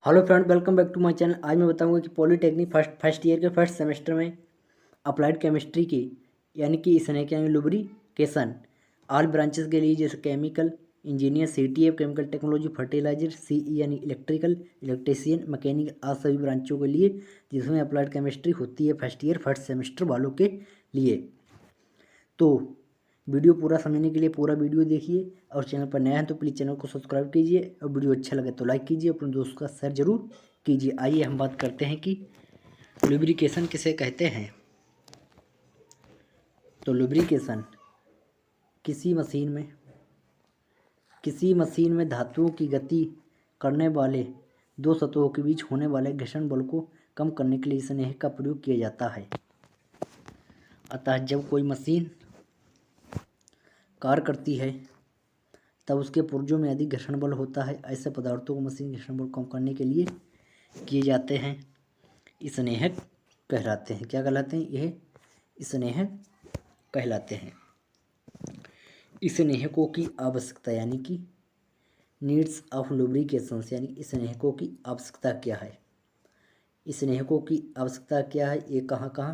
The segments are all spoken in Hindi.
Hello friend, welcome back to my channel. आज मैं बताऊंगा कि पॉलीटेक्निक फर्स्ट ईयर के फर्स्ट सेमेस्टर में अप्लाइड केमिस्ट्री की यानी कि स्नेक यानी लुब्रिकेशन ऑल ब्रांचेस के लिए, जैसे chemical engineer, CTF chemical technology, fertiliser, CE यानी इलेक्ट्रिकल, इलेक्ट्रीशियन, मैकेनिकल, आज सभी ब्रांचों के लिए जिसमें अप्लाइड केमिस्ट्री होती है फर्स्ट ईयर फर्स्ट सेमेस्टर वालों के लिए। तो वीडियो पूरा समझने के लिए पूरा वीडियो देखिए, और चैनल पर नया है तो प्लीज़ चैनल को सब्सक्राइब कीजिए, और वीडियो अच्छा लगे तो लाइक कीजिए, अपने दोस्तों का शेयर जरूर कीजिए। आइए हम बात करते हैं कि लुब्रिकेशन किसे कहते हैं। तो लुब्रिकेशन किसी मशीन में धातुओं की गति करने वाले दो सतहों के बीच होने वाले घर्षण बल को कम करने के लिए स्नेह का प्रयोग किया जाता है। अतः जब कोई मशीन कार्य करती है तब उसके पुर्जों में अधिक घर्षण बल होता है। ऐसे पदार्थों को मशीन घर्षण बल कम करने के लिए किए जाते हैं, स्नेहक कहलाते हैं। क्या कहलाते हैं? यह स्नेहक कहलाते हैं। स्नेहकों की आवश्यकता यानी कि नीड्स ऑफ लुब्रिकेशन, यानी स्नेहकों की आवश्यकता क्या है। स्नेहकों की आवश्यकता क्या है, ये कहाँ कहाँ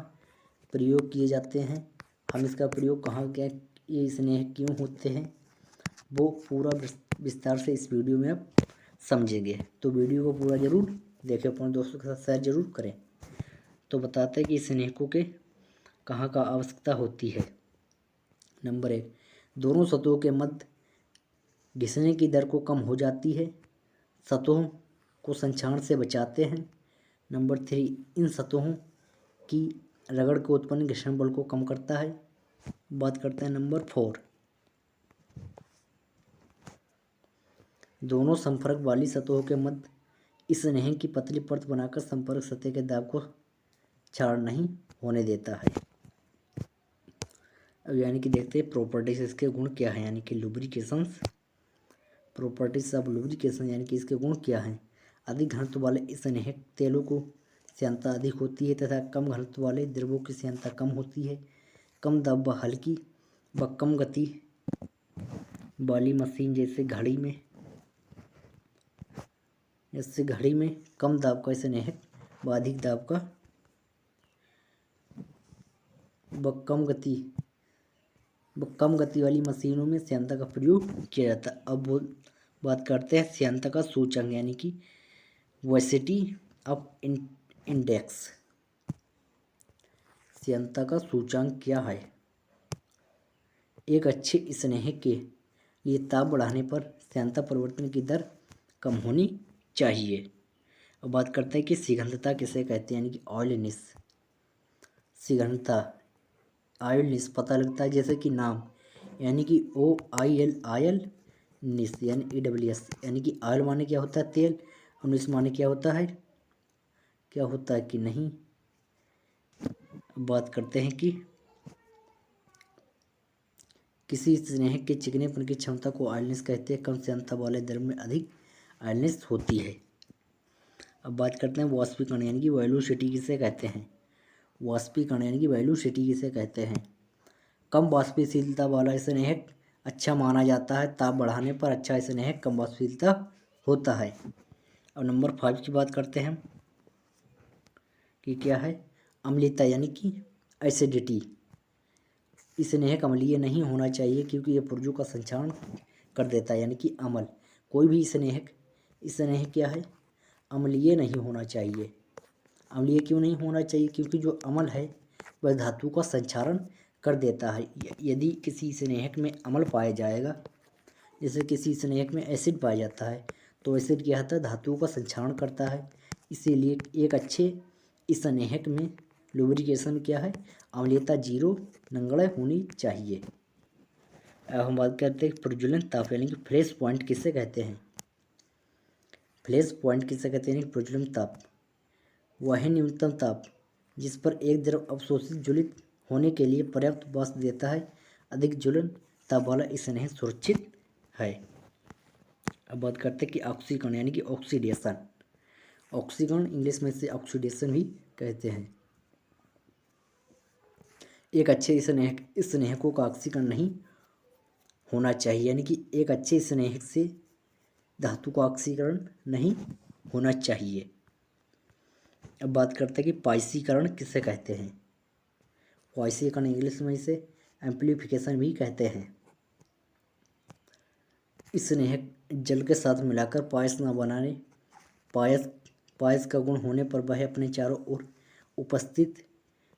प्रयोग किए जाते हैं, हम इसका प्रयोग कहाँ क्या, ये स्नेह क्यों होते हैं, वो पूरा विस्तार से इस वीडियो में आप समझेंगे। तो वीडियो को पूरा ज़रूर देखें, अपने दोस्तों के साथ शेयर जरूर करें। तो बताते हैं कि स्नेहकों के कहाँ का आवश्यकता होती है। नंबर 1, दोनों सतहों के मध्य घिसने की दर को कम हो जाती है, सतहों को संक्षारण से बचाते हैं। नंबर 3, इन सतहों की रगड़ के उत्पन्न घर्षण बल को कम करता है। बात करते हैं नंबर 4, दोनों संपर्क वाली सतहों के मध्य स्नेह की पतली परत बनाकर संपर्क सतह के दाब को क्षारण नहीं होने देता है। अब यानी कि देखते हैं प्रॉपर्टीज, इसके गुण क्या है, यानी कि लुब्रिकेशंस, प्रॉपर्टीज ऑफ लुब्रिकेशन, यानी कि इसके गुण क्या हैं। अधिक घनत्व वाले स्नेहक तेलों को श्यानता अधिक होती है तथा कम घनत्व वाले द्रवों की श्यानता कम होती है। कम दाब व हल्की व कम गति वाली मशीन जैसे घड़ी में कम दाब का स्नेहक व अधिक दाब का व कम गति वाली मशीनों में श्यानता का प्रयोग किया जाता है। अब वो बात करते हैं श्यानता का सूचकांक, यानी कि वेलोसिटी ऑफ इंडेक्स। श्यानता का सूचकांक क्या है। एक अच्छे स्नेहक के लिए ताप बढ़ाने पर श्यानता परिवर्तन की दर कम होनी चाहिए। अब बात करते हैं कि सघनता किसे कहते हैं, यानी कि ऑयलनेस। सघनता ऑयलनेस पता लगता है जैसे कि नाम, यानी कि OIL निस, यानी EWS, यानी कि ऑयल माने क्या होता है तेल, और निस माने क्या होता है कि नहीं। बात करते हैं कि किसी स्नेहक के चिकनेपन की क्षमता को ऑयलनेस कहते हैं। कम श्यानता वाले द्रव में अधिक ऑयलनेस होती है। अब बात करते हैं वाष्पीकरण, यानी कि वेलोसिटी किसे कहते हैं। वाष्पीकरण यानी कि वेलोसिटी किसे कहते हैं। कम वाष्पशीलता वाला स्नेहक अच्छा माना जाता है। ताप बढ़ाने पर अच्छा स्नेहक कम वाष्पशीलता होता है। अब नंबर 5 की बात करते हैं कि क्या है, अम्लीयता यानी कि एसिडिटी। स्नेहक अम्लीय नहीं होना चाहिए क्योंकि यह पुर्जों का संक्षारण कर देता है, यानी कि अम्ल। कोई भी स्नेहक क्या है, अम्लीय नहीं होना चाहिए। अम्लीय क्यों नहीं होना चाहिए, क्योंकि जो अम्ल है वह धातु का संक्षारण कर देता है। यदि किसी स्नेहक में अम्ल पाया जाएगा, जैसे किसी स्नेहक में एसिड पाया जाता है, तो एसिड क्या होता है, धातुओं का संक्षारण करता है। इसीलिए एक अच्छे स्नेहक में लुब्रिकेशन क्या है, अम्लीयता 0 नंगड़ा होनी चाहिए। अब हम बात करते हैं प्रज्वलन ताप, यानी कि फ्लैश पॉइंट किसे कहते हैं। फ्लैश पॉइंट किसे कहते हैं, प्रज्वलन ताप वह है न्यूनतम ताप जिस पर एक द्रव अवशोषित ज्वलित होने के लिए पर्याप्त वाष्प देता है। अधिक ज्वलन ताप वाला स्नेह सुरक्षित है। अब बात करते हैं कि ऑक्सीकरण, यानी कि ऑक्सीडेशन। ऑक्सीकरण इंग्लिश में से ऑक्सीडेशन भी कहते हैं। एक अच्छे स्नेहकों का ऑक्सीकरण नहीं होना चाहिए, यानी कि एक अच्छे स्नेहक से धातु का ऑक्सीकरण नहीं होना चाहिए। अब बात करते हैं कि पाइसीकरण किसे कहते हैं। पाइसीकरण इंग्लिश में इसे एम्प्लीफिकेशन भी कहते हैं। स्नेहक जल के साथ मिलाकर पायस न बनाने, पायस का गुण होने पर वह अपने चारों ओर उपस्थित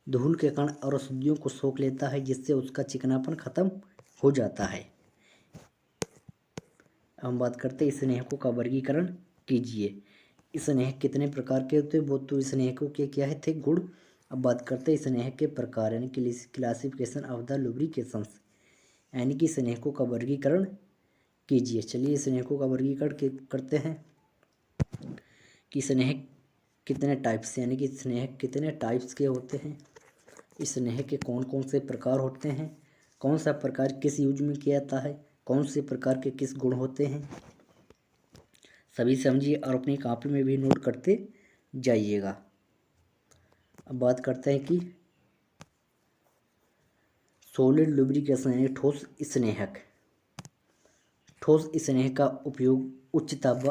धूल के कण और अशुद्धियों को सोख लेता है, जिससे उसका चिकनापन खत्म हो जाता है। हम बात करते हैं स्नेहकों का वर्गीकरण कीजिए। स्नेहक कितने प्रकार के होते हैं, वो तो स्नेहकों के क्या है थे गुण। अब बात करते हैं स्नेहक के प्रकार यानी कि क्लासिफिकेशन ऑफ द लुब्रिकेशंस, यानी कि स्नेहकों का वर्गीकरण कीजिए। चलिए स्नेहकों का वर्गीकरण करते हैं कि स्नेहक कितने टाइप्स यानी कि स्नेहक कितने टाइप्स के होते हैं, स्नेहक के कौन कौन से प्रकार होते हैं, कौन सा प्रकार किस यूज में किया जाता है, कौन से प्रकार के किस गुण होते हैं, सभी समझिए और अपनी कॉपी में भी नोट करते जाइएगा। अब बात करते हैं कि सॉलिड लुब्रिकेशन यानी ठोस स्नेहक। ठोस स्नेहक का उपयोग उच्च ताप व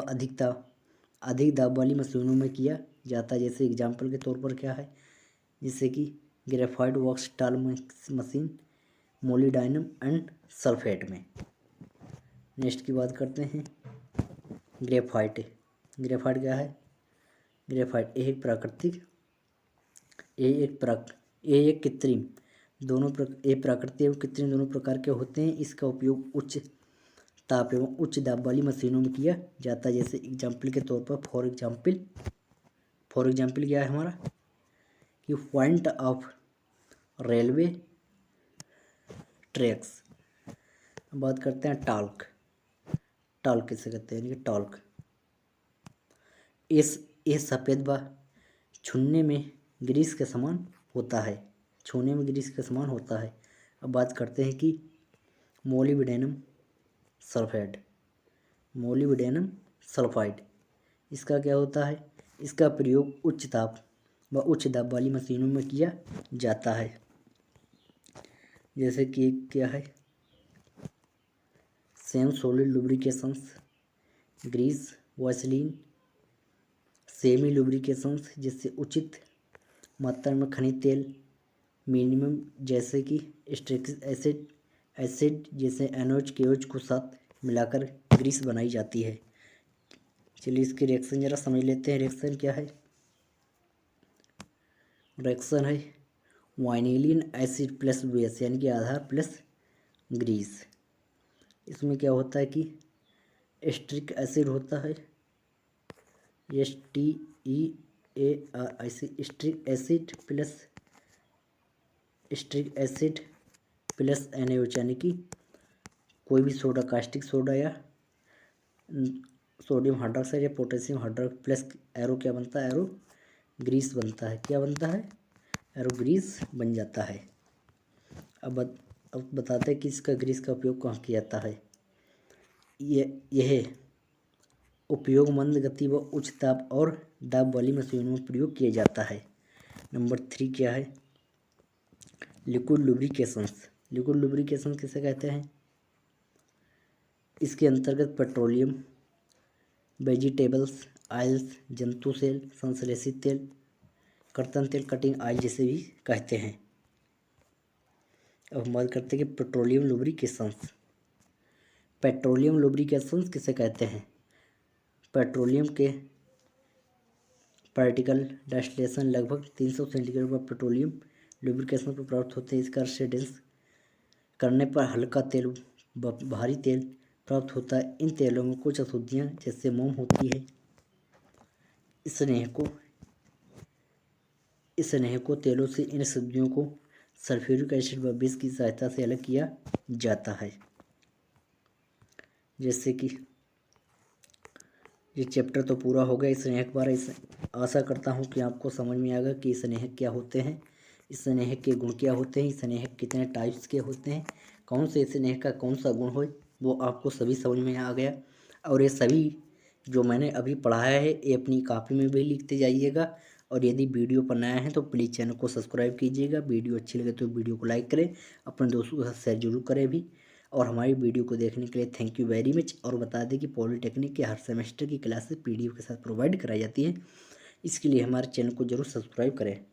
अधिक दाब वाली मशीनों में किया जाता है। जैसे एग्जाम्पल के तौर पर क्या है, जैसे कि ग्रेफाइट वॉक्स टाल मशीन, मोलिडाइनम एंड सल्फेट में। नेक्स्ट की बात करते हैं ग्रेफाइट। ग्रेफाइट क्या है, ग्रेफाइट एक प्राकृतिक एक कृत्रिम प्राकृतिक एवं कृत्रिम दोनों प्रकार के होते हैं। इसका उपयोग उच्च ताप एवं उच्च दाब वाली मशीनों में किया जाता है। जैसे एग्जाम्पल के तौर पर फॉर एग्जाम्पल क्या है हमारा कि पॉइंट ऑफ रेलवे ट्रैक्स। बात करते हैं टाल्क किसे कहते हैं, यानी कि टाल्क ये सफ़ेद व छूने में ग्रीस के समान होता है, अब बात करते हैं कि मोलिब्डेनम सल्फाइड इसका क्या होता है, इसका प्रयोग उच्च ताप व उच्च दाब वाली मशीनों में किया जाता है। जैसे कि क्या है same solid lubrications, grease, Vaseline, semi lubrications जिससे उचित मात्रा में खनिज तेल, मिनिमम जैसे कि स्ट्रिक एसिड जैसे NOH KOH को साथ मिलाकर ग्रीस बनाई जाती है। चलिए इसकी रिएक्शन जरा समझ लेते हैं। रिएक्शन क्या है, रिएक्शन है वाइनिलिन एसिड प्लस बेस यानी कि आधार प्लस ग्रीस। इसमें क्या होता है कि स्ट्रिक एसिड होता है, STEAR stearic acid plus NaOH यानी कि कोई भी सोडा, कास्टिक सोडा या सोडियम हाइड्रोक्साइड या पोटेशियम हाइड्रोक्साइड प्लस एरो क्या बनता है, एरो ग्रीस बनता है। क्या बनता है, एरो ग्रीस बन जाता है। अब बताते हैं कि इसका ग्रीस का उपयोग कहाँ किया जाता है। यह उपयोग मंद गति व उच्च ताप और दाब वाली मशीनों में प्रयोग किया जाता है। नंबर 3 क्या है, लिक्विड लुब्रिकेशंस किसे कहते हैं। इसके अंतर्गत पेट्रोलियम, वेजिटेबल्स ऑयल्स, जंतु सेल, संश्लेषित तेल, कर्तन तेल, कटिंग ऑयल जिसे भी कहते हैं। अब हम बात करते हैं कि पेट्रोलियम लुब्रिकेशंस किसे कहते हैं। पेट्रोलियम के पार्टिकल डिस्टिलेशन लगभग 300 सेंटीग्रेड पर पेट्रोलियम लुब्रिकेशन पर प्राप्त होते हैं। इसका रेडियस करने पर हल्का तेल भारी तेल प्राप्त होता है। इन तेलों में कुछ अशुद्धियाँ जैसे मोम होती है। स्नेहकों तेलों से इन अशुद्धियों को सल्फ्यूरिक एसिड व बेस की सहायता से अलग किया जाता है। जैसे कि ये चैप्टर तो पूरा हो गया स्नेहक बारे। आशा करता हूँ कि आपको समझ में आएगा कि स्नेहक क्या होते हैं, स्नेहक के गुण क्या होते हैं, स्नेहक कितने टाइप्स के होते हैं, कौन से स्नेहक का कौन सा गुण हो, वो आपको सभी समझ में आ गया। और ये सभी जो मैंने अभी पढ़ाया है ये अपनी कॉपी में भी लिखते जाइएगा। और यदि वीडियो पर नया है तो प्लीज़ चैनल को सब्सक्राइब कीजिएगा। वीडियो अच्छी लगे तो वीडियो को लाइक करें, अपने दोस्तों के साथ शेयर जरूर करें भी। और हमारी वीडियो को देखने के लिए थैंक यू वेरी मच। और बता दें कि पॉलिटेक्निक के हर सेमेस्टर की क्लासेस PDF के साथ प्रोवाइड कराई जाती है। इसके लिए हमारे चैनल को जरूर सब्सक्राइब करें।